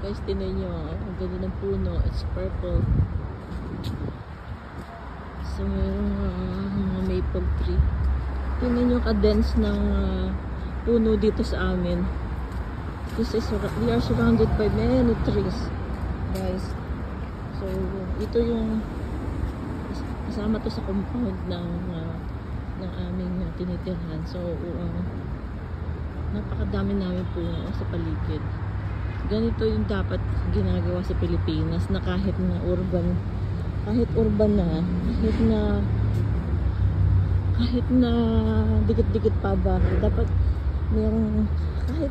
Guys, tinan nyo, ang ganda ng puno. It's purple. So, mayroong mga maple tree. Tinan nyo ka-dense ng puno dito sa amin. We are surrounded by many trees, guys. So, ito yung kasama to sa compound ng aming tinitirhan. So, napakadami namin puno sa paligid. Ganito yung dapat ginagawa sa Pilipinas, na kahit urban na, kahit na dikit-dikit pa ba, dapat mayroong kahit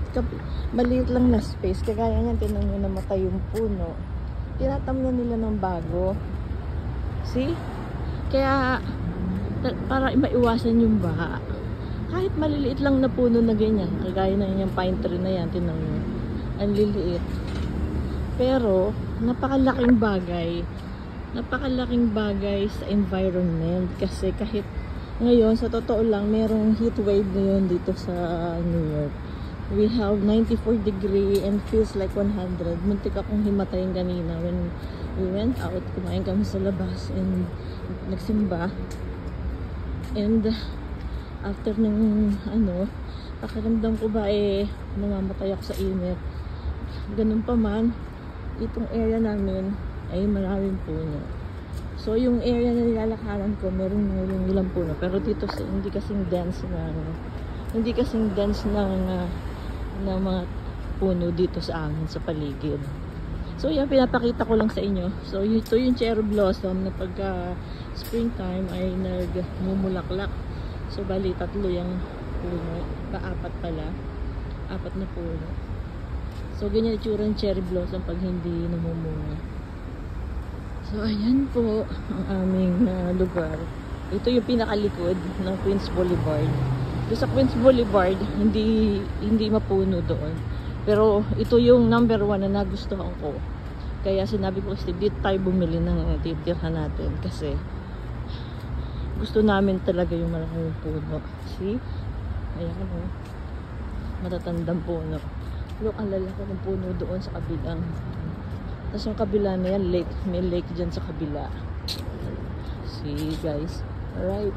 maliit lang na space. Kagaya niyan, tinan nyo, namatay yung puno, tinatamnan nila ng bago. See? Kaya para maiwasan yung baha, kahit maliliit lang na puno na ganyan, kagaya na yung pine tree na yan, tinan nyo, ang liliit, pero napakalaking bagay sa environment. Kasi kahit ngayon, sa totoo lang, merong heat wave ngayon dito sa New York. We have 94 degree and feels like 100. Muntik akong himatayin kanina when we went out. Kumain kami sa labas and nagsimba. And after ng pakiramdam ko ba namamatay ako sa init. Ganun pa man, itong area namin ay maraming puno. So yung area na nilalakaran ko, meron ilang puno. Pero dito hindi kasing dense ng mga puno dito sa amin sa paligid. So yan, pinapakita ko lang sa inyo. So ito yung cherry blossom na pagka springtime ay nagmumulaklak. So bali 3 yung puno, apat pala, 4 na puno. So ganyan itsura ng cherry blossom pag hindi namumunga. So ayan po ang aming lugar. Ito yung pinakalikod ng Queens Boulevard. Doon sa Queens Boulevard, hindi mapuno doon. Pero ito yung number 1 na nagustuhan ko. Kaya sinabi ko kasi dito tayo bumili ng titirhan natin. Kasi gusto namin talaga yung maraming puno. See? Ayan o. Matatandang puno. Look, ang lalaki ng puno doon sa kabilang. Tapos yung kabila na yan, lake. May lake dyan sa kabila. See guys? Alright.